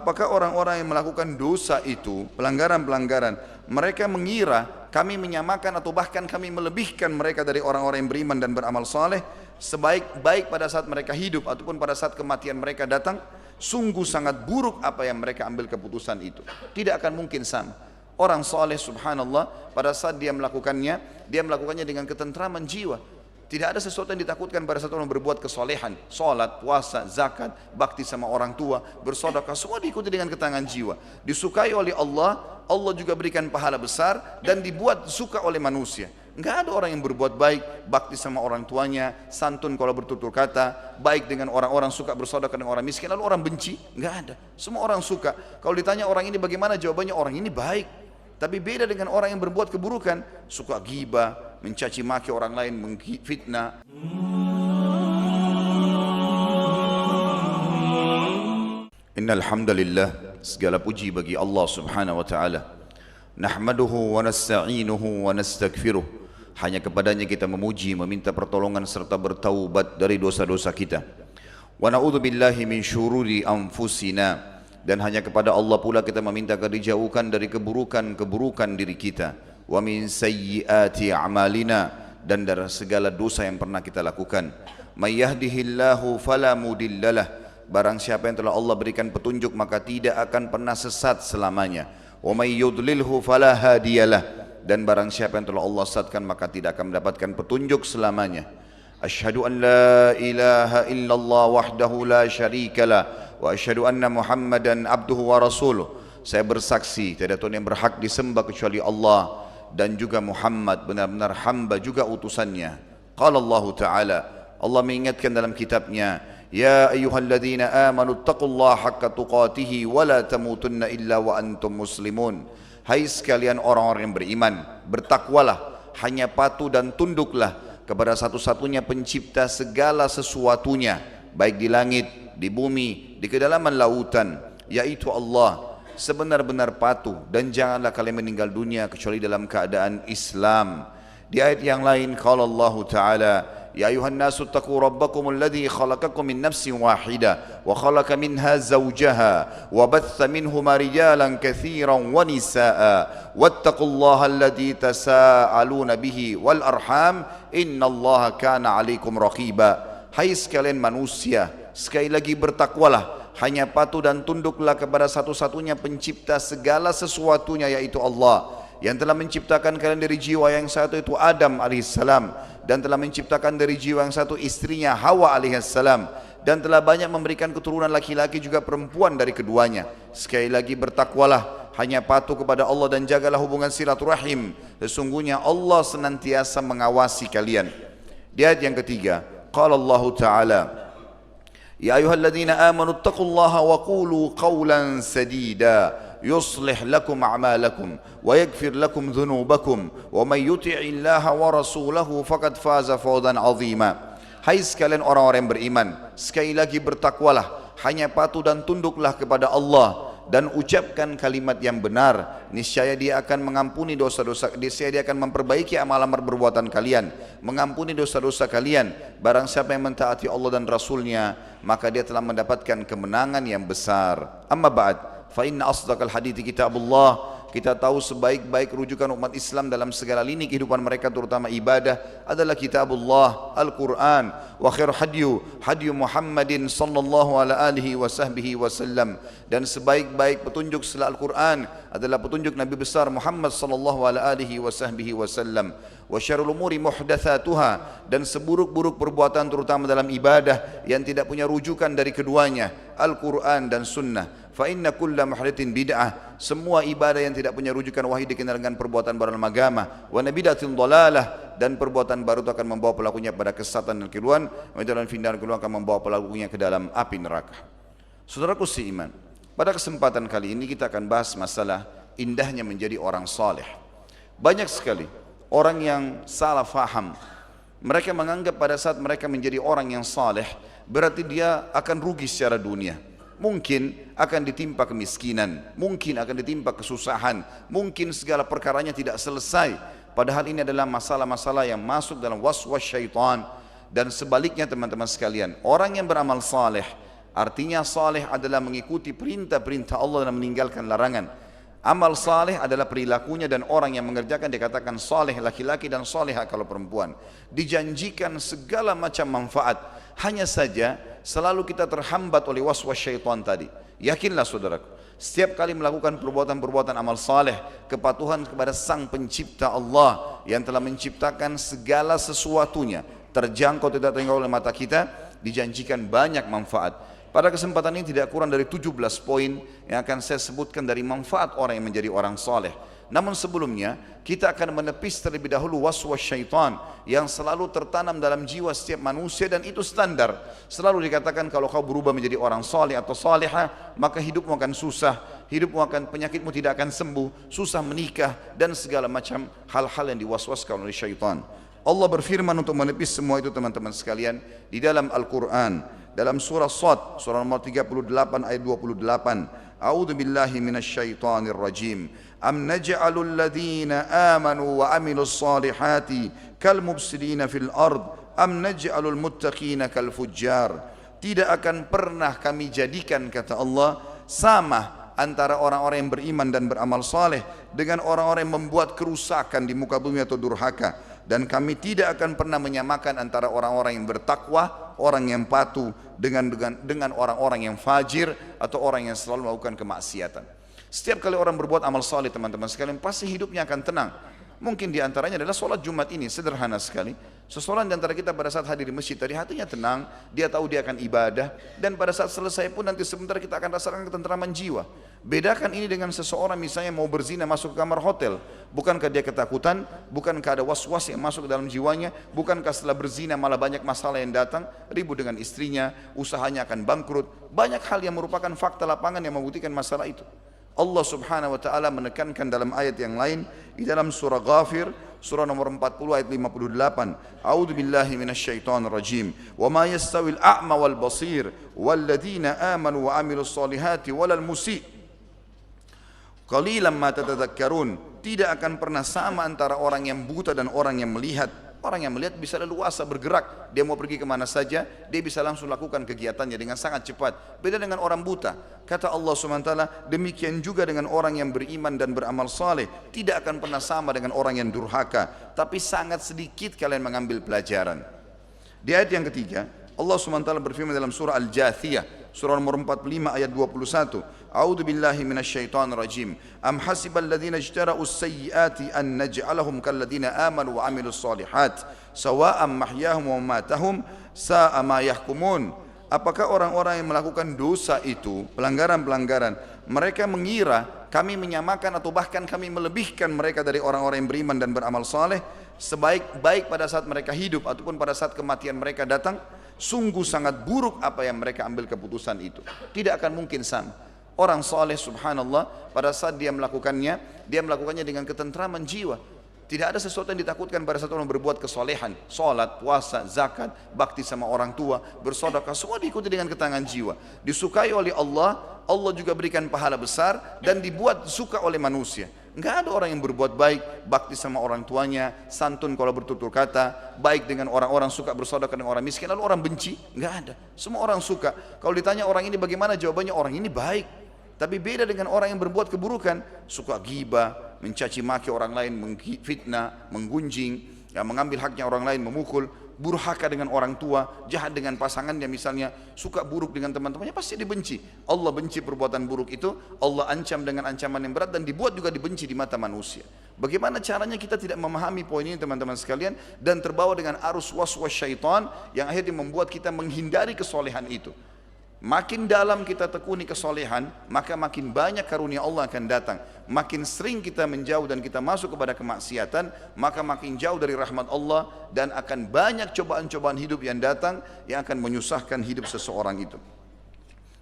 Apakah orang-orang yang melakukan dosa itu, pelanggaran-pelanggaran, mereka mengira kami menyamakan atau bahkan kami melebihkan mereka dari orang-orang yang beriman dan beramal saleh, baik pada saat mereka hidup ataupun pada saat kematian mereka datang? Sungguh sangat buruk apa yang mereka ambil keputusan itu. Tidak akan mungkin sama. Orang saleh subhanallah pada saat dia melakukannya dengan ketentraman jiwa. Tidak ada sesuatu yang ditakutkan pada saat orang berbuat kesolehan, salat, puasa, zakat, bakti sama orang tua, bersedekah, semua diikuti dengan ketenangan jiwa. Disukai oleh Allah, Allah juga berikan pahala besar dan dibuat suka oleh manusia. Enggak ada orang yang berbuat baik, bakti sama orang tuanya, santun kalau bertutur kata, baik dengan orang-orang, suka bersedekah dengan orang miskin, lalu orang benci. Enggak ada. Semua orang suka. Kalau ditanya orang ini bagaimana, jawabannya orang ini baik. Tapi beda dengan orang yang berbuat keburukan, suka ghibah, mencaci maki orang lain, menfitnah. Innal hamdalillah, segala puji bagi Allah Subhanahu wa taala. Nahmaduhu wa nasta'inuhu wa nastaghfiruh. Hanya kepadanya kita memuji, meminta pertolongan serta bertaubat dari dosa-dosa kita. Wa na'udzubillahi min syururi anfusina. Dan hanya kepada Allah pula kita meminta agar dijauhkan dari keburukan-keburukan diri kita. Wa min sayyiati a'malina, dan dari segala dosa yang pernah kita lakukan. May yahdihillahu fala mudhillalah, barang siapa yang telah Allah berikan petunjuk maka tidak akan pernah sesat selamanya. Wa may yudlilhu fala hadiyalah, dan barang siapa yang telah Allah sesatkan maka tidak akan mendapatkan petunjuk selamanya. Asyhadu an la ilaha illallah wahdahu la syarikalah wa asyhadu anna Muhammadan abduhu wa rasuluh. Saya bersaksi tiada Tuhan yang berhak disembah kecuali Allah, dan juga Muhammad benar-benar hamba juga utusannya. Qala Allah Ta'ala, Allah mengingatkan dalam kitabnya, ya ayyuhalladzina amanu taqullaha haqqa tuqatihi wa la tamutunna illa wa antum muslimun. Hai sekalian orang-orang yang beriman, bertakwalah, hanya patuh dan tunduklah kepada satu-satunya pencipta segala sesuatunya, baik di langit, di bumi, di kedalaman lautan, yaitu Allah. Sebenar-benar patuh dan janganlah kalian meninggal dunia kecuali dalam keadaan Islam. Di ayat yang lain qala Allah Ta'ala, ya ayuhan nasu taqu rabbakum alladhi khalaqakum min nafsin wahidah wa khalaqa minha zawjaha wa batha minhuma rijalan katsiran wa nisaa wattaqullaha alladhi tasaaluna bihi wal arham innallaha kana 'alaikum raqiba. Hai sekalian manusia, sekali lagi bertakwalah, hanya patuh dan tunduklah kepada satu-satunya pencipta segala sesuatunya, yaitu Allah, yang telah menciptakan kalian dari jiwa yang satu, itu Adam alaihissalam, dan telah menciptakan dari jiwa yang satu istrinya Hawa alaihissalam, dan telah banyak memberikan keturunan laki-laki juga perempuan dari keduanya. Sekali lagi bertakwalah, hanya patuh kepada Allah dan jagalah hubungan silaturahim, sesungguhnya Allah senantiasa mengawasi kalian. Di ayat yang ketiga qala Allah Ta'ala, ya ayyuhalladzina amanu taqullaha wa qulu qawlan sadida yuslih lakum a'malakum wa yaghfir lakum dhunubakum wa may yuti'illaha wa rasulahu faqad faza fawzan 'azima. Hai sekalian orang-orang yang beriman, sekali lagi bertakwalah, hanya patuh dan tunduklah kepada Allah dan ucapkan kalimat yang benar, niscaya dia akan mengampuni dosa-dosa, niscaya dia akan memperbaiki amal-amal perbuatan kalian, mengampuni dosa-dosa kalian. Barang siapa yang mentaati Allah dan Rasulnya, maka dia telah mendapatkan kemenangan yang besar. Amma ba'd, fa inna asdaqal hadithi kitabullah. Kita tahu sebaik-baik rujukan umat Islam dalam segala lini kehidupan mereka, terutama ibadah, adalah kitabullah, Al-Quran. Wa khair hadyu Muhammadin sallallahu alaihi wa sahbihi wasallam. Dan sebaik-baik petunjuk setelah Al-Quran adalah petunjuk Nabi besar Muhammad sallallahu alaihi wa sahbihi wasallam. Wa syarrul umuri muhdatsatuha, dan seburuk-buruk perbuatan terutama dalam ibadah yang tidak punya rujukan dari keduanya, Al-Quran dan Sunnah. Fa inna kulla muhdatsin bid'ah, semua ibadah yang tidak punya rujukan wahyu dikenal dengan perbuatan baru dalam agama. Wa nabidatin dhalalah, dan perbuatan baru itu akan membawa pelakunya pada kesesatan dan keluhan, dan findan keluhan akan membawa pelakunya ke dalam api neraka. Saudaraku seiman, pada kesempatan kali ini kita akan bahas masalah indahnya menjadi orang saleh. Banyak sekali orang yang salah faham. Mereka menganggap pada saat mereka menjadi orang yang saleh berarti dia akan rugi secara dunia. Mungkin akan ditimpa kemiskinan, mungkin akan ditimpa kesusahan, mungkin segala perkaranya tidak selesai. Padahal ini adalah masalah-masalah yang masuk dalam waswas syaitan. Dan sebaliknya teman-teman sekalian, orang yang beramal saleh Artinya saleh adalah mengikuti perintah-perintah Allah dan meninggalkan larangan. Amal saleh adalah perilakunya, dan orang yang mengerjakan dikatakan saleh laki-laki dan salehah kalau perempuan. Dijanjikan segala macam manfaat. Hanya saja selalu kita terhambat oleh waswas syaitan tadi. Yakinlah saudaraku, setiap kali melakukan perbuatan-perbuatan amal saleh, kepatuhan kepada Sang Pencipta Allah yang telah menciptakan segala sesuatunya, terjangkau tidak terjangkau oleh mata kita, dijanjikan banyak manfaat. Pada kesempatan ini tidak kurang dari 17 poin yang akan saya sebutkan dari manfaat orang yang menjadi orang saleh. Namun sebelumnya kita akan menepis terlebih dahulu waswas syaitan yang selalu tertanam dalam jiwa setiap manusia, dan itu standar. Selalu dikatakan kalau kau berubah menjadi orang saleh atau salehah, maka hidupmu akan susah, penyakitmu tidak akan sembuh, susah menikah, dan segala macam hal-hal yang diwaswaskan oleh syaitan. Allah berfirman untuk menepis semua itu teman-teman sekalian di dalam Al-Quran. Dalam surah Sad, surah nomor 38 ayat 28. A'udzu billahi minasyaitonir rajim. Am naj'alul ladzina amanu wa amilus salihati kal mufsidina fil ard am naj'alul muttaqina kal fujjar. Tidak akan pernah kami jadikan, kata Allah, sama antara orang-orang yang beriman dan beramal saleh dengan orang-orang yang membuat kerusakan di muka bumi atau durhaka. Dan kami tidak akan pernah menyamakan antara orang-orang yang bertakwa, orang yang patuh dengan orang-orang yang fajir atau orang yang selalu melakukan kemaksiatan. Setiap kali orang berbuat amal saleh teman-teman sekalian, pasti hidupnya akan tenang. Mungkin di antaranya adalah sholat Jumat ini, sederhana sekali. Seseorang di antara kita pada saat hadir di masjid tadi hatinya tenang, dia tahu dia akan ibadah, dan pada saat selesai pun nanti sebentar kita akan rasakan ketentraman jiwa. Bedakan ini dengan seseorang misalnya mau berzina masuk ke kamar hotel. Bukankah dia ketakutan? Bukankah ada was-was yang masuk ke dalam jiwanya? Bukankah setelah berzina malah banyak masalah yang datang? Ribut dengan istrinya, usahanya akan bangkrut. Banyak hal yang merupakan fakta lapangan yang membuktikan masalah itu. Allah subhanahu wa ta'ala menekankan dalam ayat yang lain di dalam surah Ghafir, surah nomor 40 ayat 58. A'udzu billahi minasyaitonir rajim. Wa ma yastawil a'ma wal basir wal ladzina amanu wa amilus solihati walal musi'. Qalilan ma tatadzakkarun. Tidak akan pernah sama antara orang yang buta dan orang yang melihat. Orang yang melihat bisa leluasa bergerak, dia mau pergi kemana saja, dia bisa langsung lakukan kegiatannya dengan sangat cepat. Beda dengan orang buta. Kata Allah SWT, demikian juga dengan orang yang beriman dan beramal saleh, tidak akan pernah sama dengan orang yang durhaka, tapi sangat sedikit kalian mengambil pelajaran. Di ayat yang ketiga, Allah SWT berfirman dalam surah Al-Jathiyah, surah nomor 45 ayat 21. A'udzu billahi minasyaitonir rajim. Am hasibal ladzina ijtara'u as-sayyi'ati an naj'alahum kal ladzina amanu wa 'amilus shalihat sawa'an mahyahum wa mamatahum sa'a ma yahkumun. Apakah orang-orang yang melakukan dosa itu, pelanggaran-pelanggaran, mereka mengira kami menyamakan atau bahkan kami melebihkan mereka dari orang-orang yang beriman dan beramal saleh, sebaik-baik pada saat mereka hidup ataupun pada saat kematian mereka datang? Sungguh sangat buruk apa yang mereka ambil keputusan itu. Tidak akan mungkin sama. Orang saleh subhanallah pada saat dia melakukannya dengan ketentraman jiwa. Tidak ada sesuatu yang ditakutkan pada saat orang berbuat kesolehan, salat, puasa, zakat, bakti sama orang tua, bersedekah, semua diikuti dengan ketenangan jiwa. Disukai oleh Allah, Allah juga berikan pahala besar dan dibuat suka oleh manusia. Enggak ada orang yang berbuat baik, bakti sama orang tuanya, santun kalau bertutur kata, baik dengan orang-orang, suka bersedekah dengan orang miskin, lalu orang benci? Enggak ada. Semua orang suka. Kalau ditanya orang ini bagaimana, jawabannya orang ini baik. Tapi beda dengan orang yang berbuat keburukan, suka ghibah, mencaci maki orang lain, menfitnah, menggunjing, ya, mengambil haknya orang lain, memukul, durhaka dengan orang tua, jahat dengan pasangannya misalnya, suka buruk dengan teman-temannya, pasti dibenci. Allah benci perbuatan buruk itu, Allah ancam dengan ancaman yang berat dan dibuat juga dibenci di mata manusia. Bagaimana caranya kita tidak memahami poin ini teman-teman sekalian dan terbawa dengan arus waswas syaitan yang akhirnya membuat kita menghindari kesolehan itu. Makin dalam kita tekuni kesolehan, maka makin banyak karunia Allah akan datang. Makin sering kita menjauh dan kita masuk kepada kemaksiatan, maka makin jauh dari rahmat Allah dan akan banyak cobaan-cobaan hidup yang datang yang akan menyusahkan hidup seseorang itu.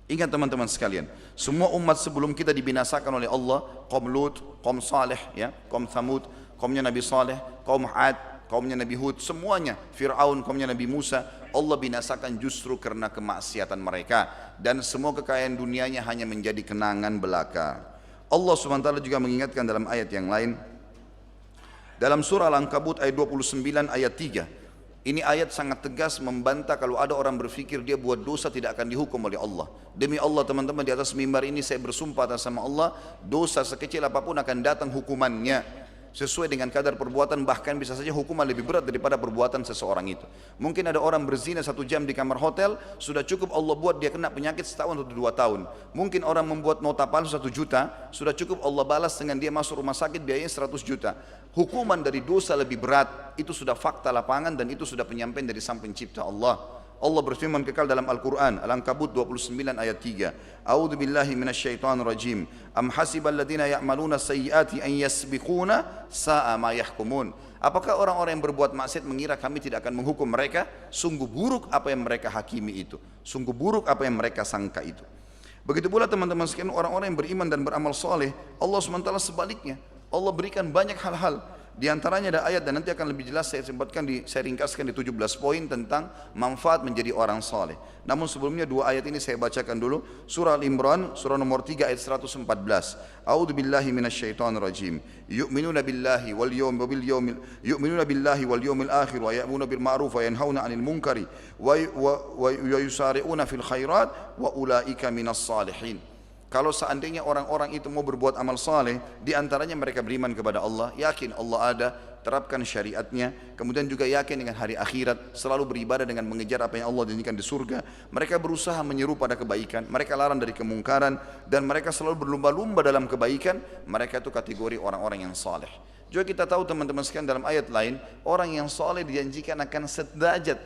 Ingat teman-teman sekalian, semua umat sebelum kita dibinasakan oleh Allah, kaum Lut, kaum Saleh, ya, kaum Thamud, kaumnya Nabi Saleh, kaum Ad, kaumnya Nabi Hud, semuanya, Fir'aun, kaumnya Nabi Musa, Allah binasakan justru karena kemaksiatan mereka, dan semua kekayaan dunianya hanya menjadi kenangan belaka. Allah SWT juga mengingatkan dalam ayat yang lain, dalam surah Al-Ankabut ayat 29 ayat 3, Ini ayat sangat tegas membantah kalau ada orang berpikir dia buat dosa tidak akan dihukum oleh Allah. Demi Allah teman-teman, di atas mimbar ini saya bersumpah atas sama Allah, dosa sekecil apapun akan datang hukumannya sesuai dengan kadar perbuatan, bahkan bisa saja hukuman lebih berat daripada perbuatan seseorang itu. Mungkin ada orang berzina 1 jam di kamar hotel, sudah cukup Allah buat dia kena penyakit setahun atau 2 tahun. Mungkin orang membuat nota palsu 1 juta, sudah cukup Allah balas dengan dia masuk rumah sakit biayanya 100 juta. Hukuman dari dosa lebih berat, itu sudah fakta lapangan dan itu sudah penyampaian dari Sang Pencipta Allah. Allah berfirman kekal dalam Al-Quran, Al-Ankabut 29 ayat 3. A'udzu billahi minasyaitonir rajim. Am hasibal ladzina ya'maluna sayyiati an yasbiquna sa'a ma yahkumun. Apakah orang-orang yang berbuat maksiat mengira kami tidak akan menghukum mereka? Sungguh buruk apa yang mereka hakimi itu. Sungguh buruk apa yang mereka sangka itu. Begitu pula teman-teman sekalian, orang-orang yang beriman dan beramal soleh, Allah SWT sebaliknya. Allah berikan banyak hal-hal. Di antaranya ada ayat dan nanti akan lebih jelas saya ringkaskan di 17 poin tentang manfaat menjadi orang saleh. Namun sebelumnya 2 ayat ini saya bacakan dulu. Surah Al-Imran, surah nomor 3 ayat 114. A'udzu billahi minasyaitonir rajim. Yu'minuna billahi wal yawmil akhir wa ya'muruna bil ma'ruf wa yanhauna 'anil munkari wa yusari'una fil khairat wa ulaika minas salihin. Kalau seandainya orang-orang itu mau berbuat amal saleh, di antaranya mereka beriman kepada Allah, yakin Allah ada, terapkan syariatnya, kemudian juga yakin dengan hari akhirat, selalu beribadah dengan mengejar apa yang Allah janjikan di surga. Mereka berusaha menyeru pada kebaikan, mereka larang dari kemungkaran, dan mereka selalu berlumba-lumba dalam kebaikan. Mereka itu kategori orang-orang yang saleh. Juga kita tahu teman-teman sekalian dalam ayat lain, orang yang saleh dijanjikan akan sederajat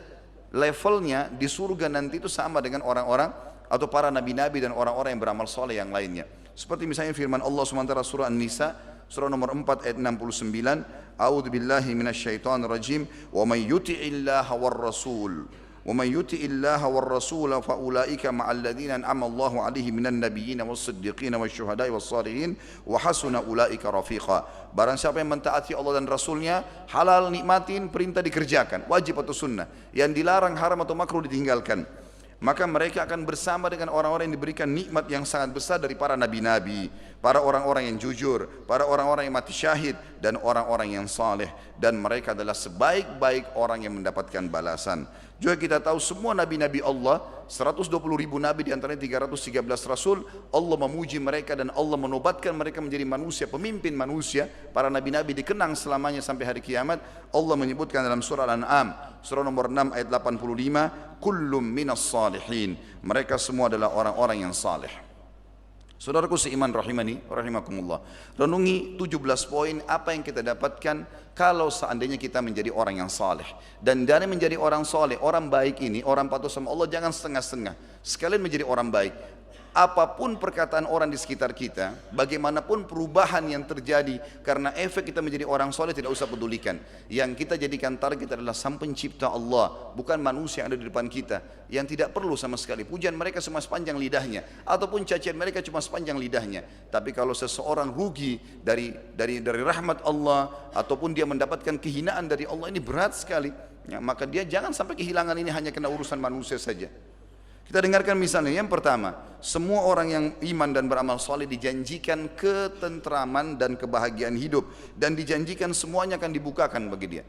levelnya di surga nanti itu sama dengan orang-orang atau para nabi-nabi dan orang-orang yang beramal soleh yang lainnya. Seperti misalnya firman Allah SWT surah An-Nisa, surah nomor 4 ayat 69, A'udzu billahi minasyaitonir rajim, wa may yuti'illaha war rasul, wa may yuti'illaha war rasul fa ulaika ma'al ladzina an'ama Allahu 'alaihim minan nabiyyin was-siddiqin wasyuhada'i was-shalihin wa hasuna ulaika rafiqa. Barang siapa yang mentaati Allah dan Rasulnya, halal nikmatin, perintah dikerjakan, wajib atau sunnah, yang dilarang haram atau makruh ditinggalkan, maka mereka akan bersama dengan orang-orang yang diberikan nikmat yang sangat besar dari para nabi-nabi, para orang-orang yang jujur, para orang-orang yang mati syahid, dan orang-orang yang saleh. Dan mereka adalah sebaik-baik orang yang mendapatkan balasan. Juga kita tahu semua nabi-nabi Allah, 120 ribu nabi diantaranya 313 rasul, Allah memuji mereka dan Allah menobatkan mereka menjadi manusia, pemimpin manusia. Para nabi-nabi dikenang selamanya sampai hari kiamat. Allah menyebutkan dalam surah Al-An'am, surah nomor 6 ayat 85, kullum minas salihin, mereka semua adalah orang-orang yang saleh. Saudaraku seiman rahimani rahimakumullah, renungi 17 poin apa yang kita dapatkan kalau seandainya kita menjadi orang yang saleh. Dan dari menjadi orang saleh, orang baik ini, orang patuh sama Allah, jangan setengah-setengah, sekalian menjadi orang baik. Apapun perkataan orang di sekitar kita, bagaimanapun perubahan yang terjadi karena efek kita menjadi orang soleh, tidak usah pedulikan. Yang kita jadikan target adalah Sang Pencipta Allah, bukan manusia yang ada di depan kita, yang tidak perlu sama sekali pujian mereka cuma sepanjang lidahnya, ataupun cacian mereka cuma sepanjang lidahnya. Tapi kalau seseorang rugi dari rahmat Allah, ataupun dia mendapatkan kehinaan dari Allah, ini berat sekali ya, maka dia jangan sampai kehilangan ini hanya kena urusan manusia saja. Kita dengarkan misalnya, yang pertama, semua orang yang iman dan beramal soleh dijanjikan ketentraman dan kebahagiaan hidup, dan dijanjikan semuanya akan dibukakan bagi dia.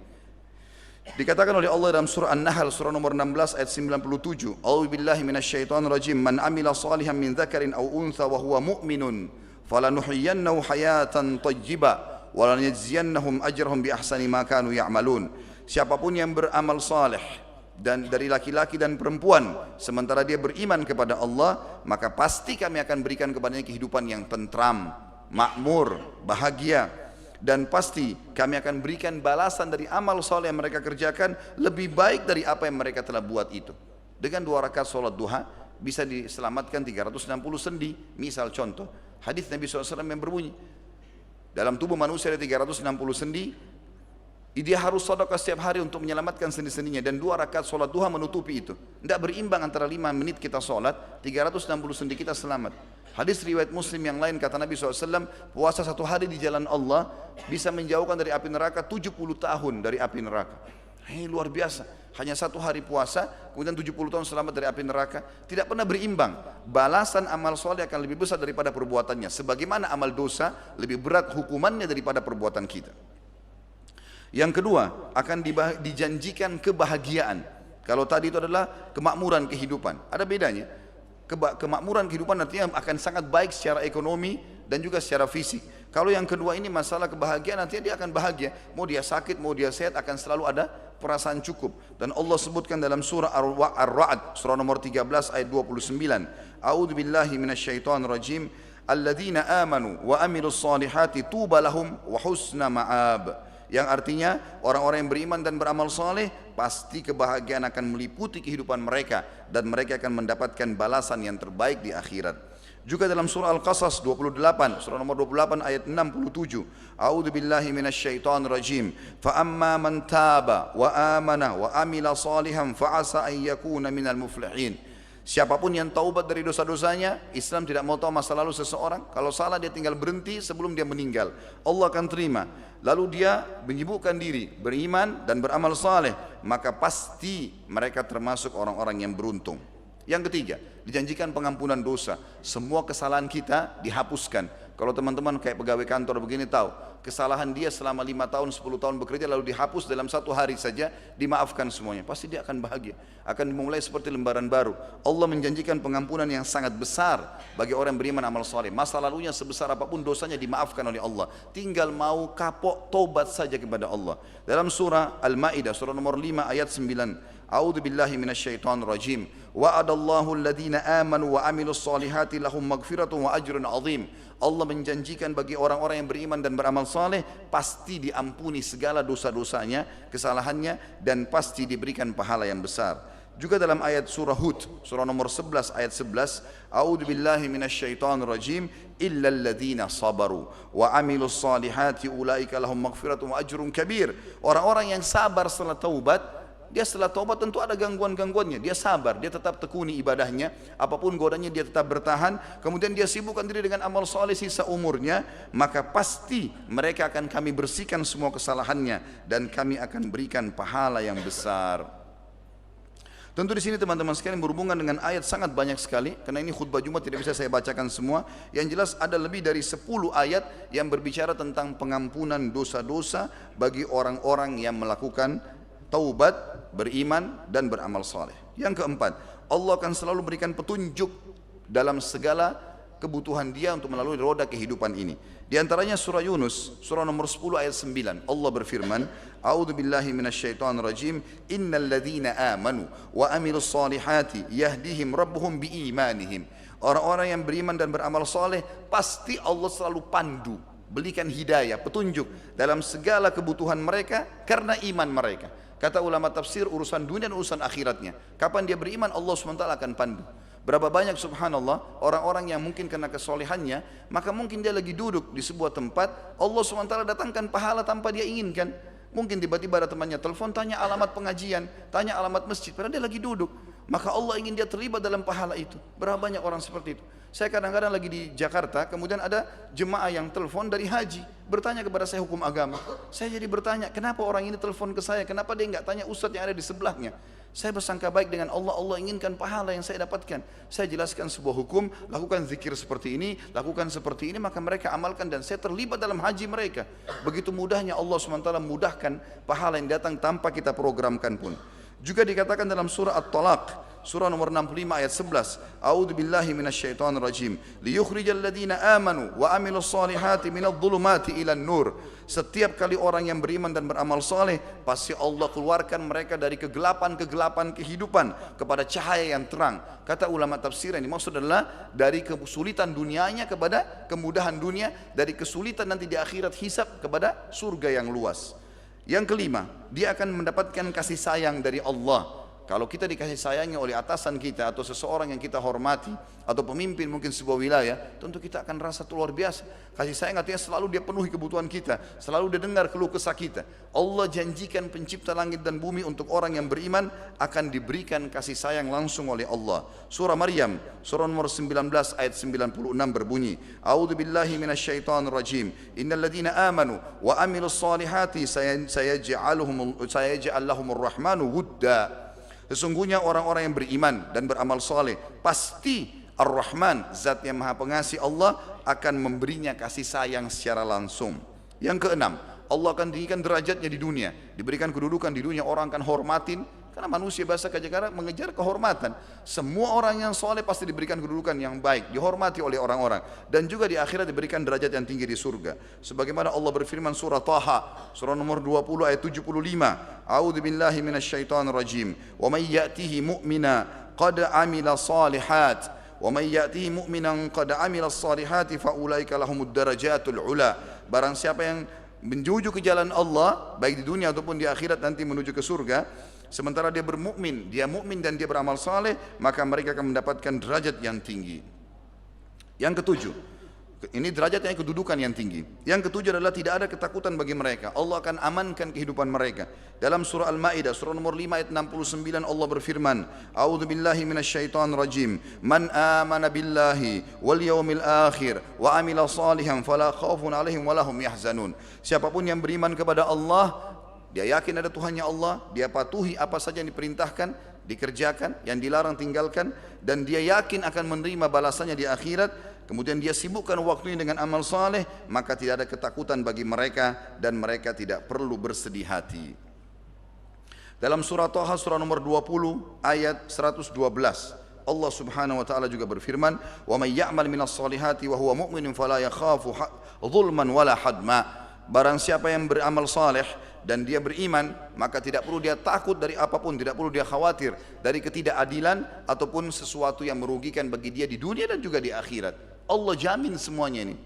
Dikatakan oleh Allah dalam surah An-Nahl, surah nomor 16 ayat 97, A'udzu billahi minasyaitonir rajim, man amila salihan min dzakarin aw untha wa huwa mu'minun falanuhyiyannahu hayatan thayyibah wa lanajziyannahum ajrahum bi ahsani ma kanu ya'malun. Siapapun yang beramal saleh dan dari laki-laki dan perempuan sementara dia beriman kepada Allah, maka pasti kami akan berikan kepadanya kehidupan yang tentram, makmur, bahagia, dan pasti kami akan berikan balasan dari amal soleh yang mereka kerjakan lebih baik dari apa yang mereka telah buat itu. Dengan 2 rakaat sholat duha bisa diselamatkan 360 sendi. Misal contoh hadis Nabi SAW yang berbunyi, dalam tubuh manusia ada 360 sendi, dia harus sedekah setiap hari untuk menyelamatkan sendi-sendinya, dan 2 rakaat sholat duha menutupi itu. Tidak berimbang antara 5 menit kita sholat, 360 sendi kita selamat. Hadis riwayat Muslim yang lain kata Nabi SAW, puasa 1 hari di jalan Allah bisa menjauhkan dari api neraka 70 tahun dari api neraka. Ini luar biasa. Hanya 1 hari puasa, kemudian 70 tahun selamat dari api neraka. Tidak pernah berimbang. Balasan amal soleh akan lebih besar daripada perbuatannya. Sebagaimana amal dosa lebih berat hukumannya daripada perbuatan kita. Yang kedua, akan dijanjikan kebahagiaan. Kalau tadi itu adalah kemakmuran kehidupan, ada bedanya. Kemakmuran kehidupan artinya akan sangat baik secara ekonomi dan juga secara fisik. Kalau yang kedua ini masalah kebahagiaan, nantinya dia akan bahagia. Mau dia sakit, mau dia sehat, akan selalu ada perasaan cukup. Dan Allah sebutkan dalam surah Ar-Ra'd, surah nomor 13 ayat 29. A'udzu billahi minasyaitonir rajim. Alladzina amanu wa amilus solihati tuba lahum wa husna ma'ab. Yang artinya orang-orang yang beriman dan beramal saleh pasti kebahagiaan akan meliputi kehidupan mereka dan mereka akan mendapatkan balasan yang terbaik di akhirat. Juga dalam surah Al-Qasas 28, surah nomor 28 ayat 67. A'udzu billahi minasyaitonir rajim. Fa amma man taba wa amana wa amila salihan fa asa an yakuna minal muflihin. Siapapun yang taubat dari dosa-dosanya, Islam tidak mau tahu masa lalu seseorang. Kalau salah dia tinggal berhenti sebelum dia meninggal, Allah akan terima. Lalu dia menyibukkan diri, beriman dan beramal saleh, maka pasti mereka termasuk orang-orang yang beruntung. Yang ketiga, dijanjikan pengampunan dosa. Semua kesalahan kita dihapuskan. Kalau teman-teman kayak pegawai kantor begini tahu, kesalahan dia selama 5 tahun, 10 tahun bekerja lalu dihapus dalam 1 hari saja, dimaafkan semuanya. Pasti dia akan bahagia, akan dimulai seperti lembaran baru. Allah menjanjikan pengampunan yang sangat besar bagi orang yang beriman amal saleh. Masa lalunya sebesar apapun dosanya dimaafkan oleh Allah. Tinggal mau kapok tobat saja kepada Allah. Dalam surah Al-Maidah, surah nomor 5 ayat 9. A'udzu billahi minasyaitonir rajim. Wa'adallahu alladhina amanu wa amilus solihati lahum maghfiratun wa ajrun 'azim. Allah menjanjikan bagi orang-orang yang beriman dan beramal saleh pasti diampuni segala dosa-dosanya, kesalahannya, dan pasti diberikan pahala yang besar. Juga dalam ayat surah Hud, surah nomor 11 ayat 11, A'udzu billahi minasyaitonir rajim, illal ladzina sabaru wa amilus solihati ulaika lahum maghfiratun wa ajrun kabir. Orang-orang yang sabar setelah taubat, dia setelah taubat tentu ada gangguan-gangguannya. Dia sabar, dia tetap tekuni ibadahnya, apapun godanya dia tetap bertahan. Kemudian dia sibukkan diri dengan amal soleh sisa umurnya, maka pasti mereka akan kami bersihkan semua kesalahannya dan kami akan berikan pahala yang besar. Tentu di sini teman-teman sekalian berhubungan dengan ayat sangat banyak sekali, karena ini khutbah Jumat tidak bisa saya bacakan semua. Yang jelas ada lebih dari 10 ayat yang berbicara tentang pengampunan dosa-dosa bagi orang-orang yang melakukan taubat, beriman dan beramal saleh. Yang keempat, Allah akan selalu berikan petunjuk dalam segala kebutuhan dia untuk melalui roda kehidupan ini. Di antaranya surah Yunus, surah nomor 10 ayat 9. Allah berfirman, A'udzu billahi minasyaitonir rajim, innal ladzina amanu wa amilus solihati yahdihim rabbuhum biimanihim. Orang-orang yang beriman dan beramal saleh pasti Allah selalu pandu, berikan hidayah, petunjuk dalam segala kebutuhan mereka karena iman mereka. Kata ulama tafsir, urusan dunia dan urusan akhiratnya. Kapan dia beriman, Allah SWT akan pandu. Berapa banyak subhanallah orang-orang yang mungkin karena kesolehannya, maka mungkin dia lagi duduk di sebuah tempat, Allah SWT datangkan pahala tanpa dia inginkan. Mungkin tiba-tiba ada temannya telepon, tanya alamat pengajian, tanya alamat masjid, padahal dia lagi duduk. Maka Allah ingin dia terlibat dalam pahala itu. Berapa banyak orang seperti itu. Saya kadang-kadang lagi di Jakarta, kemudian ada jemaah yang telepon dari haji, bertanya kepada saya hukum agama. Saya jadi bertanya, kenapa orang ini telepon ke saya, kenapa dia nggak tanya ustadz yang ada di sebelahnya. Saya bersangka baik dengan Allah, Allah inginkan pahala yang saya dapatkan. Saya jelaskan sebuah hukum, lakukan zikir seperti ini, lakukan seperti ini, maka mereka amalkan dan saya terlibat dalam haji mereka. Begitu mudahnya Allah SWT mudahkan pahala yang datang tanpa kita programkan pun. Juga dikatakan dalam surah At-Talaq, surah nomor 65 ayat 11, A'udzu billahi minasyaitonir rajim, liyukhrijal ladzina amanu wa amilus solihati minadh-dhulumati ilan nur. Setiap kali orang yang beriman dan beramal saleh, pasti Allah keluarkan mereka dari kegelapan-kegelapan kehidupan kepada cahaya yang terang. Kata ulama tafsir, yang dimaksud adalah dari kesulitan dunianya kepada kemudahan dunia, dari kesulitan nanti di akhirat hisab kepada surga yang luas. Yang kelima, dia akan mendapatkan kasih sayang dari Allah. Kalau kita dikasih sayangnya oleh atasan kita atau seseorang yang kita hormati atau pemimpin mungkin sebuah wilayah, tentu kita akan rasa luar biasa. Kasih sayang artinya selalu dia penuhi kebutuhan kita, selalu dia dengar keluh kesah kita. Allah janjikan pencipta langit dan bumi untuk orang yang beriman akan diberikan kasih sayang langsung oleh Allah. Surah Maryam, surah nomor 19 ayat 96 berbunyi, A'udzu billahi minasyaitonir rajim. Innal ladzina amanu wa amilus solihati sayaj'al lahumur rahmanu wudda. Sesungguhnya orang-orang yang beriman dan beramal saleh pasti Ar-Rahman, zat yang maha pengasih Allah, akan memberinya kasih sayang secara langsung. Yang keenam, Allah akan tinggikan derajatnya di dunia, diberikan kedudukan di dunia, orang akan hormatin. Karena manusia bahasa kadang-kadang mengejar kehormatan. Semua orang yang soleh pasti diberikan kedudukan yang baik, dihormati oleh orang-orang. Dan juga di akhirat diberikan derajat yang tinggi di surga. Sebagaimana Allah berfirman surah Taha, surah nomor 20 ayat 75. A'udzu billahi minasyaitonir rajim. Wa may ya'tihi mu'mina qad 'amila shalihat. Wa may ya'tihi mu'minan qad 'amila shalihati fa ulaika lahumud darajatul 'ula. Barang siapa yang menuju ke jalan Allah, baik di dunia ataupun di akhirat nanti menuju ke surga, sementara dia bermukmin, dia mukmin dan dia beramal saleh, maka mereka akan mendapatkan derajat yang tinggi. Yang ketujuh, ini derajatnya kedudukan yang tinggi. Yang ketujuh adalah tidak ada ketakutan bagi mereka. Allah akan amankan kehidupan mereka. Dalam surah Al-Maidah, surah nomor 5 ayat 69 Allah berfirman, A'udzu billahi minasyaitonir rajim. Man amana billahi wal yaumil akhir wa amila salihan fala khaufun 'alaihim wa lahum yahzanun. Siapapun yang beriman kepada Allah, dia yakin ada Tuhannya Allah, dia patuhi apa saja yang diperintahkan, dikerjakan, yang dilarang tinggalkan, dan dia yakin akan menerima balasannya di akhirat, kemudian dia sibukkan waktunya dengan amal saleh, maka tidak ada ketakutan bagi mereka dan mereka tidak perlu bersedih hati. Dalam surah Taha surah nomor 20 ayat 112, Allah Subhanahu wa taala juga berfirman, "Wa may ya'mal minas solihati wa huwa mu'minun fala yakhafu dhulman wala hadma." Barang siapa yang beramal saleh dan dia beriman, maka tidak perlu dia takut dari apapun, tidak perlu dia khawatir dari ketidakadilan ataupun sesuatu yang merugikan bagi dia di dunia dan juga di akhirat. Allah jamin semuanya ini.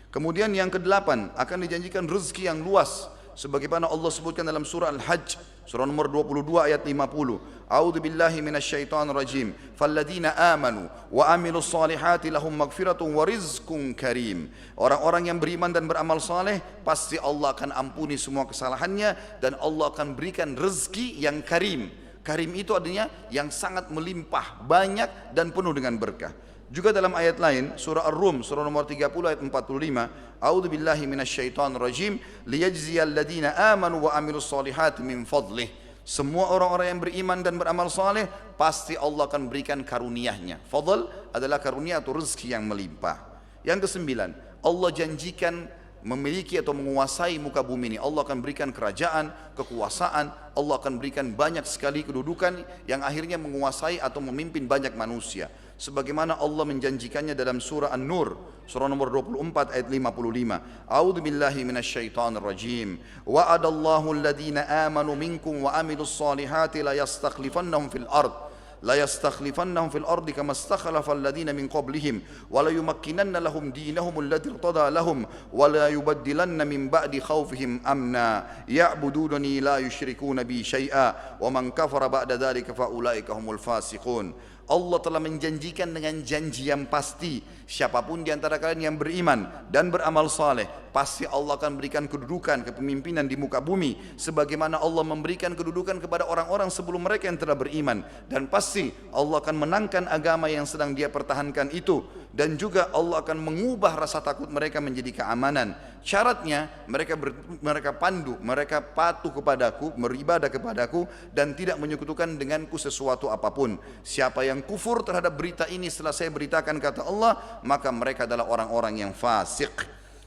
Kemudian yang kedelapan, akan dijanjikan rezeki yang luas. Sebagaimana Allah sebutkan dalam surah Al-Hajj, surah nomor 22 ayat 50. A'udzu billahi minasyaitonir rajim. Falladzina amanu wa amilus solihati lahum maghfiratun wa rizqun karim. Orang-orang yang beriman dan beramal saleh, pasti Allah akan ampuni semua kesalahannya dan Allah akan berikan rezeki yang karim. Karim itu artinya yang sangat melimpah, banyak dan penuh dengan berkah. Juga dalam ayat lain, surah Ar-Rum, surah nomor 30 ayat 45, A'udzu billahi minasyaitonir rajim, liyajziyal ladzina amanu wa amilus solihati min fadlih. Semua orang-orang yang beriman dan beramal saleh, pasti Allah akan berikan karunia-Nya. Fadl adalah karunia atau rezeki yang melimpah. Yang kesembilan, Allah janjikan memiliki atau menguasai muka bumi ini. Allah akan berikan kerajaan, kekuasaan, Allah akan berikan banyak sekali kedudukan yang akhirnya menguasai atau memimpin banyak manusia. Sebagaimana Allah menjanjikannya dalam surah An-Nur, surah nomor 24 ayat 55. A'udzu billahi minasyaitonir rajim. Wa'adallahu alladhina amanu minkum wa amilus solihati la yastakhlifannahum fil ard. لا يستخلفنهم في الأرض كما استخلف الذين من قبلهم ولا يمكنن لهم دينهم الذي ارتضى لهم ولا يبدلن من بعد خوفهم أمنا يعبدونني لا يشركون بي شيئا ومن كفر بعد ذلك فأولئك هم الفاسقون. Allah telah menjanjikan dengan janji yang pasti, siapapun di antara kalian yang beriman dan beramal saleh, pasti Allah akan berikan kedudukan, kepemimpinan di muka bumi sebagaimana Allah memberikan kedudukan kepada orang-orang sebelum mereka yang telah beriman, dan pasti Allah akan menangkan agama yang sedang dia pertahankan itu, dan juga Allah akan mengubah rasa takut mereka menjadi keamanan. Syaratnya mereka pandu, mereka patuh kepadaku, beribadah kepadaku dan tidak menyekutukan denganku sesuatu apapun. Siapa yang kufur terhadap berita ini setelah saya beritakan kata Allah, maka mereka adalah orang-orang yang fasik.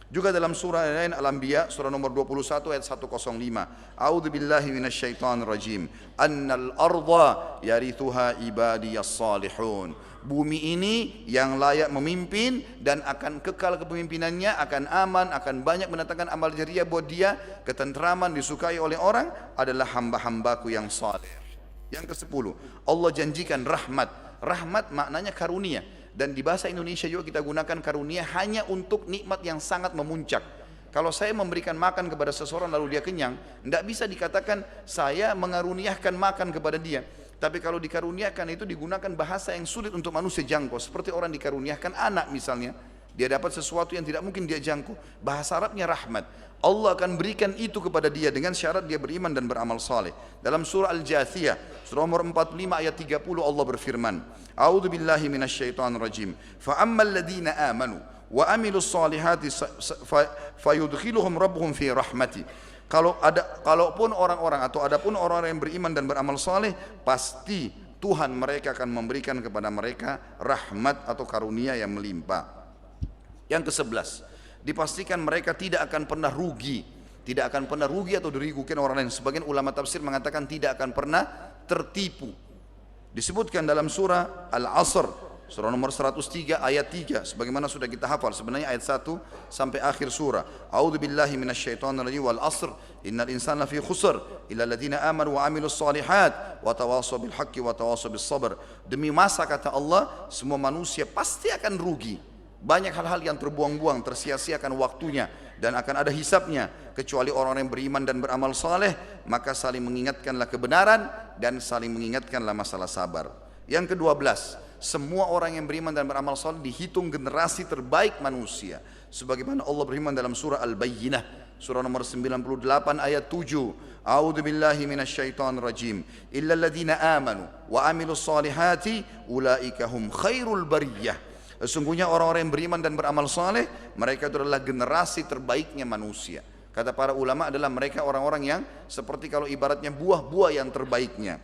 Juga dalam surah lain Al-Anbiya surah nomor 21 ayat 105. A'udzu billahi minasyaitonir rajim. Annal arda yarithuha ibadiyas salihun. Bumi ini yang layak memimpin dan akan kekal kepemimpinannya, akan aman, akan banyak mendatangkan amal jariah buat dia, ketentraman, disukai oleh orang, adalah hamba-hambaku yang saleh. Yang ke-10, Allah janjikan rahmat. Rahmat maknanya karunia, dan di bahasa Indonesia juga kita gunakan karunia hanya untuk nikmat yang sangat memuncak. Kalau saya memberikan makan kepada seseorang lalu dia kenyang, tidak bisa dikatakan saya mengaruniakan makan kepada dia. Tapi kalau dikaruniakan itu digunakan bahasa yang sulit untuk manusia jangkau. Seperti orang dikaruniakan anak misalnya, dia dapat sesuatu yang tidak mungkin dia jangkau. Bahasa Arabnya rahmat. Allah akan berikan itu kepada dia dengan syarat dia beriman dan beramal saleh. Dalam surah Al-Jathiyah, surah nomor 45 ayat 30 Allah berfirman, A'udzu billahi minasyaitonir rajim. Fa ammal ladzina amanu wa amilus solihati fayudkhiluhum rabbuhum fi rahmati. Kalaupun orang-orang atau adapun orang-orang yang beriman dan beramal saleh, pasti Tuhan mereka akan memberikan kepada mereka rahmat atau karunia yang melimpah. Yang ke-11, dipastikan mereka tidak akan pernah rugi tidak akan pernah rugi atau dirugikan orang lain. Sebagian ulama tafsir mengatakan tidak akan pernah tertipu. Disebutkan dalam surah Al-Asr, surah nomor 103 ayat 3, sebagaimana sudah kita hafal sebenarnya ayat 1 sampai akhir surah. A'udzubillahi minasyaitonirrajim wal 'asr innal insana lafi khusr illa alladziina aamanu wa 'amilus shalihat wa tawashaw bil haqqi wa tawashaw bis sabr. Demi masa, kata Allah, semua manusia pasti akan rugi. Banyak hal-hal yang terbuang-buang, tersia-siakan waktunya dan akan ada hisabnya, kecuali orang-orang yang beriman dan beramal saleh. Maka saling mengingatkanlah kebenaran dan saling mengingatkanlah masalah sabar. Yang ke-12, semua orang yang beriman dan beramal saleh dihitung generasi terbaik manusia. Sebagaimana Allah berfirman dalam surah Al-Bayyinah, surah nomor 98 ayat 7. A'udzu billahi minasyaitonir rajim. Illal ladzina amanu wa 'amilus solihati ulaika hum khairul bariyah. Sesungguhnya orang-orang yang beriman dan beramal saleh, mereka itu adalah generasi terbaiknya manusia. Kata para ulama adalah mereka orang-orang yang seperti kalau ibaratnya buah-buah yang terbaiknya.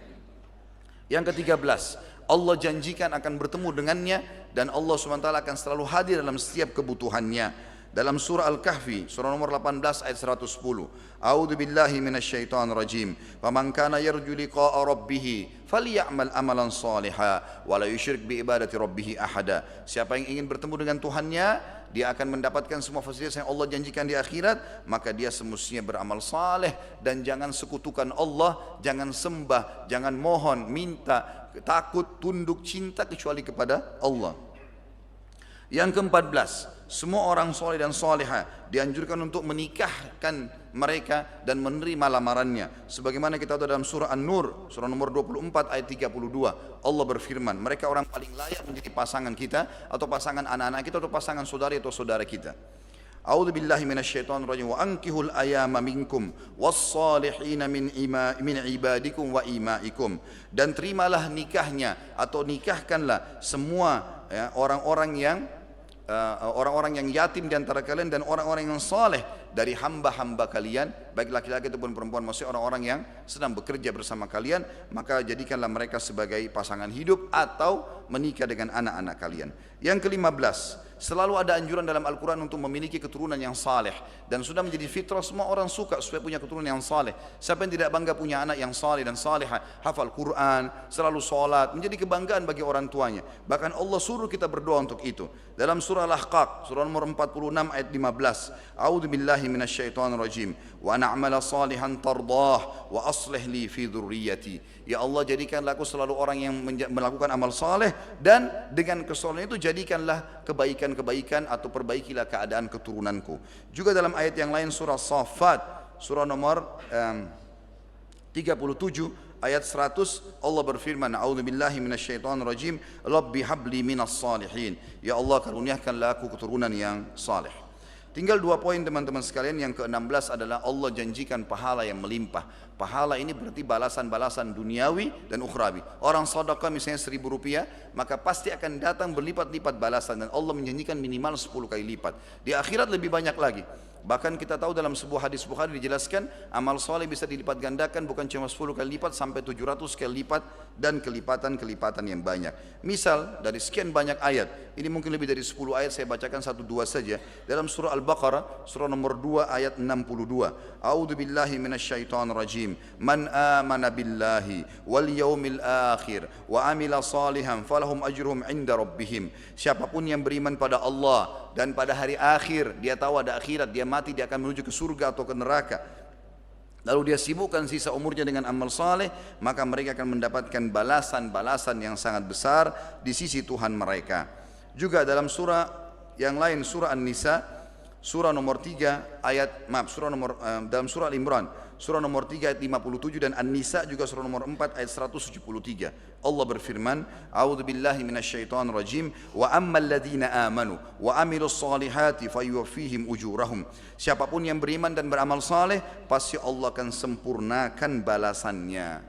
Yang ke-13, Allah janjikan akan bertemu dengannya dan Allah SWT akan selalu hadir dalam setiap kebutuhannya. Dalam surah Al-Kahfi, surah nomor 18 ayat 110. A'udzu billahi minasyaitonir rajim. Faman kana yarju liqa'a rabbih falyamal amalan shalihan wa la yusyrik bi ibadati rabbih ahada. Siapa yang ingin bertemu dengan Tuhannya, dia akan mendapatkan semua fasilitas yang Allah janjikan di akhirat, maka dia semestinya beramal saleh dan jangan sekutukan Allah, jangan sembah, jangan mohon, minta, takut, tunduk, cinta kecuali kepada Allah. Yang ke-14, semua orang soleh dan soleha dianjurkan untuk menikahkan mereka dan menerima lamarannya. Sebagaimana kita tahu dalam surah An-Nur, surah nomor 24 ayat 32, Allah berfirman, mereka orang paling layak menjadi pasangan kita atau pasangan anak-anak kita atau pasangan saudari atau saudara kita. A'udzu billahi minasyaitonir rajim wa ankihul ayama minkum was-salihina min ibadikum wa imaikum. Dan terimalah nikahnya atau nikahkanlah semua orang-orang yang yatim di antara kalian dan orang-orang yang saleh dari hamba-hamba kalian, baik laki-laki ataupun perempuan, maksudnya orang-orang yang sedang bekerja bersama kalian, maka jadikanlah mereka sebagai pasangan hidup atau menikah dengan anak-anak kalian. Yang ke-15, selalu ada anjuran dalam Al-Quran untuk memiliki keturunan yang saleh, dan sudah menjadi fitrah semua orang suka supaya punya keturunan yang saleh. Siapa yang tidak bangga punya anak yang saleh dan salehah, hafal Quran, selalu sholat, menjadi kebanggaan bagi orang tuanya. Bahkan Allah suruh kita berdoa untuk itu. Dalam surah Al-Ahqaf, surah nomor 46 ayat 15. A'udzu billahi minasyaitonir rajim. Wa na'mala salihan tardah wa aslih li fi dzurriyyati. Ya Allah, jadikanlah aku selalu orang yang melakukan amal saleh, dan dengan kesalehan itu jadikanlah kebaikan-kebaikan atau perbaikilah keadaan keturunanku. Juga dalam ayat yang lain surah Shaffat, surah nomor 37 ayat 100, Allah berfirman, A'udzubillahi minasyaitonirrajim, Rabbi habli minas salihin. Ya Allah, karuniakanlah aku keturunan yang saleh. Tinggal 2 poin teman-teman sekalian. Yang ke-16 adalah Allah janjikan pahala yang melimpah. Pahala ini berarti balasan-balasan duniawi dan ukhrawi. Orang sedekah misalnya 1.000 rupiah, maka pasti akan datang berlipat-lipat balasan, dan Allah menjanjikan minimal 10 kali lipat. Di akhirat lebih banyak lagi. Bahkan kita tahu dalam sebuah hadis Bukhari dijelaskan, amal soleh bisa dilipat gandakan bukan cuma 10 kali lipat, sampai 700 kali lipat, dan kelipatan-kelipatan yang banyak. Misal dari sekian banyak ayat, ini mungkin lebih dari 10 ayat, saya bacakan 1-2 saja. Dalam surah Al-Baqarah, surah nomor 2 ayat 62. A'udzu billahi minasyaitonir rajim. Man amana billahi wal yaumil akhir wa amila salihan falahum ajruhum 'inda rabbihim. Siapapun yang beriman pada Allah dan pada hari akhir, dia tahu ada akhirat, dia mati, dia akan menuju ke surga atau ke neraka, lalu dia sibukkan sisa umurnya dengan amal saleh, maka mereka akan mendapatkan balasan-balasan yang sangat besar di sisi Tuhan mereka. Juga dalam surah yang lain, surah An-Nisa, surah nomor 3 ayat, dalam surah Al-Imran, surah nomor 3 ayat 57, dan An-Nisa juga surah nomor 4 ayat 173. Allah berfirman, A'udzu billahi minasyaitonir rajim, wa ammal ladzina amanu wa amilus solihati fayuwaffihim ujurahum. Siapapun yang beriman dan beramal saleh, pasti Allah akan sempurnakan balasannya.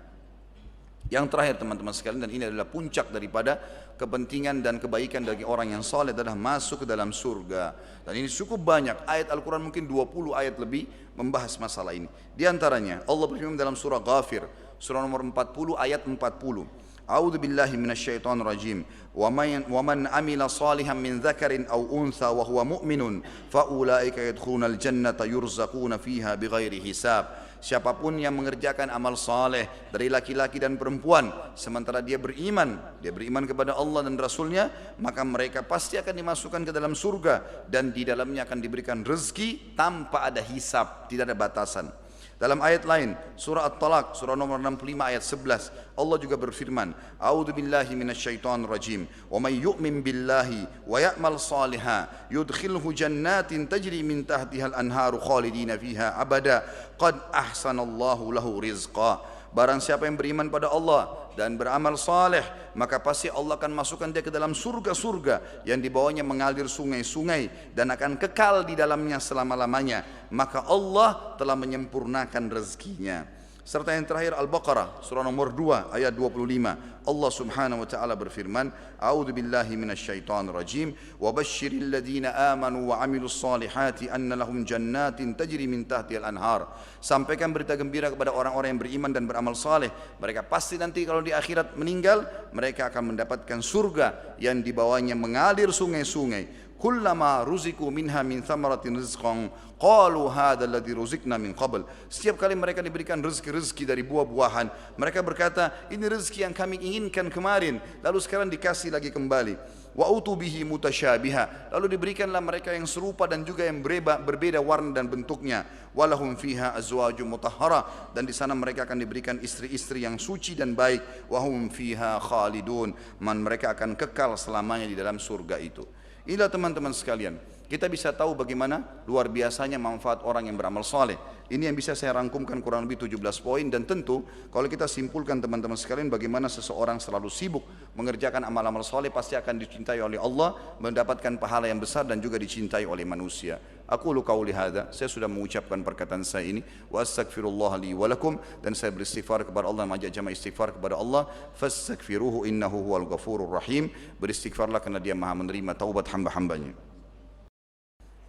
Yang terakhir teman-teman sekalian, dan ini adalah puncak daripada kepentingan dan kebaikan bagi orang yang saleh, adalah masuk ke dalam surga. Dan ini cukup banyak ayat Al-Quran, mungkin 20 ayat lebih membahas masalah ini. Di antaranya Allah berfirman dalam surah Ghafir, surah nomor 40 ayat 40. A'udzu billahi minasyaitonir rajim. Wa man amila salihan min dzakarin aw untha wa huwa mu'minun fa ulaika yadkhulunal jannata yurzaquna fiha bighairi hisab. Siapapun yang mengerjakan amal saleh dari laki-laki dan perempuan sementara dia beriman kepada Allah dan Rasulnya, maka mereka pasti akan dimasukkan ke dalam surga dan di dalamnya akan diberikan rezeki tanpa ada hisab, tidak ada batasan. Dalam ayat lain, surah At-Talaq, surah nomor 65 ayat 11, Allah juga berfirman, A'udzu billahi minasyaitonir rajim, wa may yu'min billahi wa ya'mal shalihan yudkhilhu jannatin tajri min tahtiha al-anharu khalidina fiha abada qad ahsanallahu lahu rizqa. Barang siapa yang beriman pada Allah dan beramal saleh, maka pasti Allah akan masukkan dia ke dalam surga-surga yang di bawahnya mengalir sungai-sungai dan akan kekal di dalamnya selama-lamanya. Maka Allah telah menyempurnakan rezekinya. Serta yang terakhir Al-Baqarah surah nomor 2 ayat 25. Allah Subhanahu wa taala berfirman, A'udzu billahi minasyaitonir rajim, wa basyiril ladzina amanu wa 'amilus solihati anna lahum jannatin tajri min tahtihal anhar. Sampaikan berita gembira kepada orang-orang yang beriman dan beramal saleh, mereka pasti nanti kalau di akhirat meninggal, mereka akan mendapatkan surga yang di bawahnya mengalir sungai-sungai. Kullama ruziku minha min thamaratin rizqan qalu hadha alladhi ruzikna min qabl. Setiap kali mereka diberikan rezeki-rezeki dari buah-buahan, mereka berkata, ini rezeki yang kami inginkan kemarin, lalu sekarang dikasih lagi kembali. Wa utubihi mutasyabiha, lalu diberikanlah mereka yang serupa dan juga yang berbeda warna dan bentuknya. Walahum fiha azwajum mutahhara, dan di sana mereka akan diberikan istri-istri yang suci dan baik. Wahum fiha khalidun, mereka akan kekal selamanya di dalam surga itu. Inilah teman-teman sekalian, kita bisa tahu bagaimana luar biasanya manfaat orang yang beramal saleh. Ini yang bisa saya rangkumkan kurang lebih 17 poin, dan tentu kalau kita simpulkan teman-teman sekalian, bagaimana seseorang selalu sibuk mengerjakan amal-amal saleh pasti akan dicintai oleh Allah, mendapatkan pahala yang besar dan juga dicintai oleh manusia. Aqulu qauli hadza, saya sudah mengucapkan perkataan saya ini, wa astaghfirullah li wa lakum, dan saya beristighfar kepada Allah, mengajak jamaah istighfar kepada Allah, fastaghfiruhu innahu huwal ghafurur rahim. Beristighfarlah karena Dia Maha menerima taubat hamba-hambanya.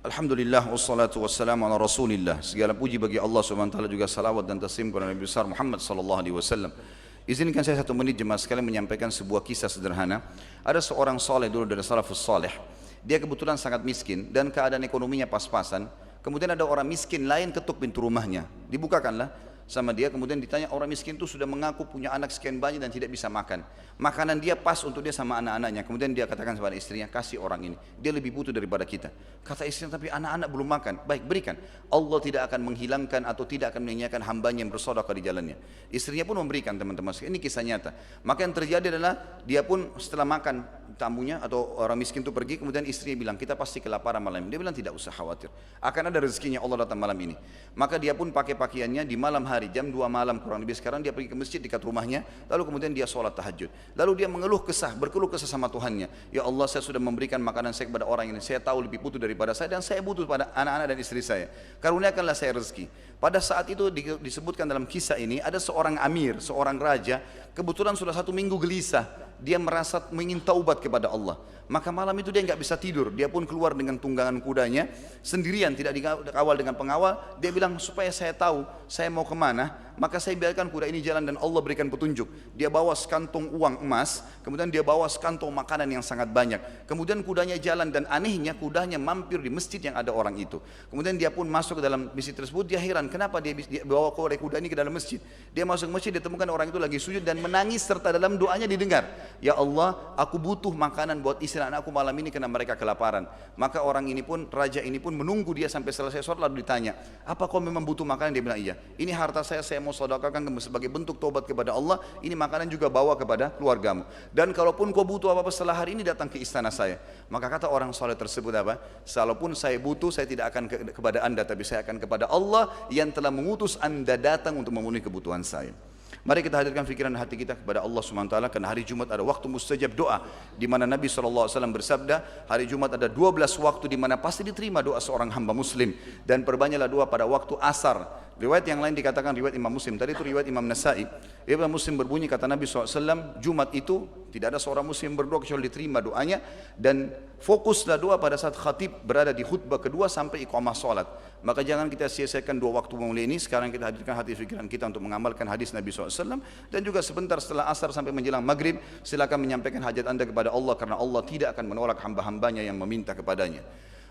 Alhamdulillah wassalatu wassalamu ala Rasulillah. Segala puji bagi Allah Subhanahu wa taala, juga salawat dan taslim kepada Nabi besar Muhammad sallallahu alaihi wasallam. Izinkan saya 1 menit jemaah sekalian menyampaikan sebuah kisah sederhana. Ada seorang saleh dulu dari salafus saleh. Dia kebetulan sangat miskin dan keadaan ekonominya pas-pasan. Kemudian ada orang miskin lain ketuk pintu rumahnya. Dibukakanlah sama dia, kemudian ditanya, orang miskin itu sudah mengaku punya anak sekian banyak dan tidak bisa makan. Makanan dia pas untuk dia sama anak-anaknya. Kemudian dia katakan kepada istrinya, kasih orang ini, dia lebih butuh daripada kita. Kata istrinya, tapi anak-anak belum makan. Baik, berikan. Allah tidak akan menghilangkan atau tidak akan menyanyiakan hambanya yang bersedekah di jalannya. Istrinya pun memberikan, teman-teman. Ini kisah nyata. Maka yang terjadi adalah dia pun setelah makan tamunya atau orang miskin itu pergi, kemudian istrinya bilang, kita pasti kelaparan malam ini. Dia bilang, tidak usah khawatir, akan ada rezekinya, Allah datang malam ini. Maka dia pun pakai pakaiannya di malam hari, jam 2 malam kurang lebih sekarang, dia pergi ke masjid dekat rumahnya, lalu kemudian dia sholat tahajud. Lalu dia berkeluh kesah sama Tuhannya, ya Allah, saya sudah memberikan makanan saya kepada orang ini, saya tahu lebih butuh daripada saya, dan saya butuh pada anak-anak dan istri saya, karuniakanlah saya rezeki. Pada saat itu disebutkan dalam kisah ini, ada seorang amir, seorang raja, kebetulan sudah 1 minggu gelisah, dia merasa ingin taubat kepada Allah. Maka malam itu dia nggak bisa tidur, dia pun keluar dengan tunggangan kudanya sendirian, tidak dikawal dengan pengawal. Dia bilang, supaya saya tahu saya mau kemana, maka saya biarkan kuda ini jalan dan Allah berikan petunjuk. Dia bawa sekantong uang emas, kemudian dia bawa sekantong makanan yang sangat banyak. Kemudian kudanya jalan, dan anehnya kudanya mampir di masjid yang ada orang itu. Kemudian dia pun masuk ke dalam masjid tersebut, dia heran kenapa dia bawa kuda ini ke dalam masjid. Dia masuk masjid, dia temukan orang itu lagi sujud dan menangis, serta dalam doanya didengar, ya Allah, aku butuh makanan buat istri anakku malam ini karena mereka kelaparan. Maka orang ini pun, raja ini pun menunggu dia sampai selesai sholat, lalu ditanya, apa kau memang butuh makanan? Dia bilang, iya, ini harta saya mau sedekahkan sebagai bentuk taubat kepada Allah, ini makanan juga bawa kepada keluargamu, dan kalaupun kau butuh apa-apa setelah hari ini, datang ke istana saya. Maka kata orang soleh tersebut apa? Kalaupun saya butuh, saya tidak akan kepada anda, tapi saya akan kepada Allah yang telah mengutus anda datang untuk memenuhi kebutuhan saya. Mari kita hadirkan fikiran hati kita kepada Allah SWT, karena hari Jumat ada waktu mustajab doa, di mana Nabi SAW bersabda, hari Jumat ada 12 waktu di mana pasti diterima doa seorang hamba muslim, dan perbanyaklah doa pada waktu asar, Riwayat yang lain dikatakan riwayat Imam Muslim, tadi itu riwayat Imam Nasa'i. Imam Muslim berbunyi kata Nabi SAW, Jumat itu tidak ada seorang muslim berdoa kecuali diterima doanya, dan fokuslah doa pada saat khatib berada di khutbah kedua sampai iqamah salat. Maka jangan kita sia-siakan 2 waktu mulia ini. Sekarang kita hadirkan hati pikiran kita untuk mengamalkan hadis Nabi SAW, dan juga sebentar setelah asar sampai menjelang maghrib silakan menyampaikan hajat anda kepada Allah, karena Allah tidak akan menolak hamba-hambanya yang meminta kepadanya.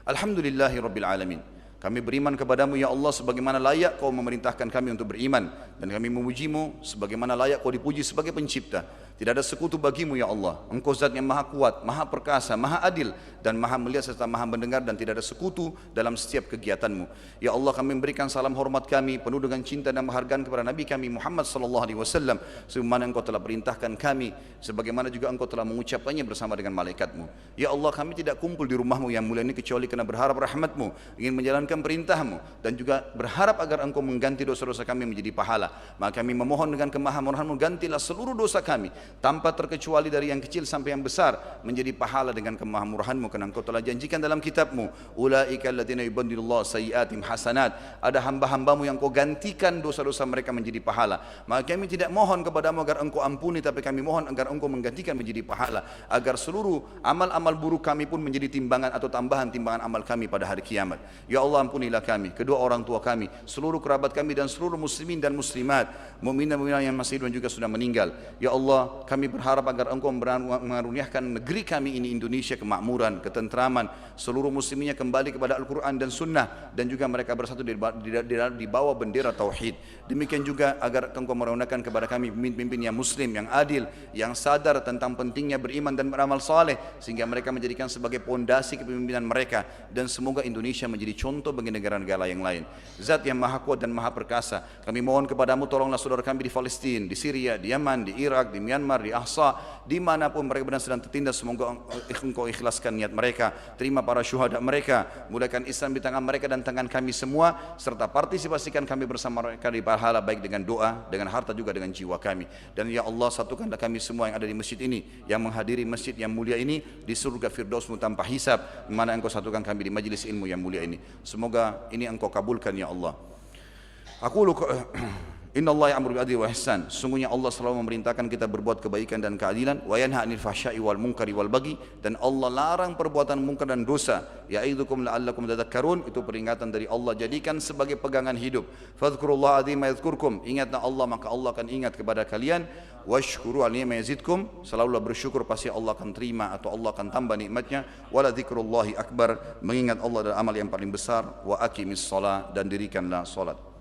Alhamdulillahirabbil alamin. Kami beriman kepadamu ya Allah sebagaimana layak kau memerintahkan kami untuk beriman, dan kami memujimu sebagaimana layak kau dipuji sebagai pencipta. Tidak ada sekutu bagimu ya Allah. Engkau zat yang maha kuat, maha perkasa, maha adil, dan maha melihat serta maha mendengar, dan tidak ada sekutu dalam setiap kegiatanmu. Ya Allah, kami memberikan salam hormat kami penuh dengan cinta dan penghargaan kepada Nabi kami Muhammad sallallahu alaihi wasallam, sebagaimana engkau telah perintahkan kami, sebagaimana juga engkau telah mengucapkannya bersama dengan malaikatmu. Ya Allah, kami tidak kumpul di rumahmu yang mulia ini kecuali karena berharap rahmatmu, ingin menjalankan perintahmu, dan juga berharap agar engkau mengganti dosa-dosa kami menjadi pahala. Maka kami memohon dengan kemahamurahanmu, gantilah seluruh dosa kami tanpa terkecuali dari yang kecil sampai yang besar menjadi pahala dengan kemahamurahanmu, karena engkau telah janjikan dalam kitabmu, ulaika alladziina yubaddilullahu sayyi'atihim hasanat, ada hamba-hambamu yang kau gantikan dosa-dosa mereka menjadi pahala. Maka kami tidak mohon kepadamu agar engkau ampuni, tapi kami mohon agar engkau menggantikan menjadi pahala, agar seluruh amal-amal buruk kami pun menjadi timbangan atau tambahan timbangan amal kami pada hari kiamat. Ya Allah, ampunilah kami, kedua orang tua kami, seluruh kerabat kami, dan seluruh muslimin dan muslimat, mukmin dan mukminat yang masih hidup dan juga sudah meninggal. Ya Allah, kami berharap agar engkau mengaruniakan negeri kami ini Indonesia kemakmuran, ketentraman, seluruh muslimnya kembali kepada Al-Quran dan Sunnah, dan juga mereka bersatu di bawah bendera Tauhid. Demikian juga agar engkau meraunakan kepada kami pemimpin yang muslim, yang adil, yang sadar tentang pentingnya beriman dan beramal saleh, sehingga mereka menjadikan sebagai pondasi kepemimpinan mereka, dan semoga Indonesia menjadi contoh bagi negara-negara yang lain. Zat yang maha kuat dan maha perkasa, kami mohon kepadamu, tolonglah saudara kami di Palestina, di Syria, di Yaman, di Irak, di Myanmar, di Ahsa, dimanapun mereka benar sedang tertindas. Semoga engkau ikhlaskan niat mereka, terima para syuhada mereka, mulakan Islam di tangan mereka dan tangan kami semua, serta partisipasikan kami bersama mereka di pahala, baik dengan doa, dengan harta, juga dengan jiwa kami. Dan ya Allah, satukanlah kami semua yang ada di masjid ini, yang menghadiri masjid yang mulia ini, di surga Firdausmu tanpa hisab, di mana engkau satukan kami di majlis ilmu yang mulia ini. Semoga ini engkau kabulkan ya Allah. Inna Allah ya'muru bil adli wa ihsan. Sungguhnya Allah selalu memerintahkan kita berbuat kebaikan dan keadilan. Wa yanha 'anil fahsya'i wal munkari wal baghi. Dan Allah larang perbuatan munkar dan dosa. Ya'idzukum la'allakum tadhakkarun. Itu peringatan dari Allah, jadikan sebagai pegangan hidup. Fadhkurullaha 'azima yadhkurkum. Ingatlah Allah, maka Allah akan ingat kepada kalian. Washkuru 'ala ni'mati yazidkum. Selalulah bersyukur, pasti Allah akan terima atau Allah akan tambah nikmatnya. Wala dzikrullahi akbar. Mengingat Allah adalah amal yang paling besar. Wa aqimis shalah, dan dirikanlah salat.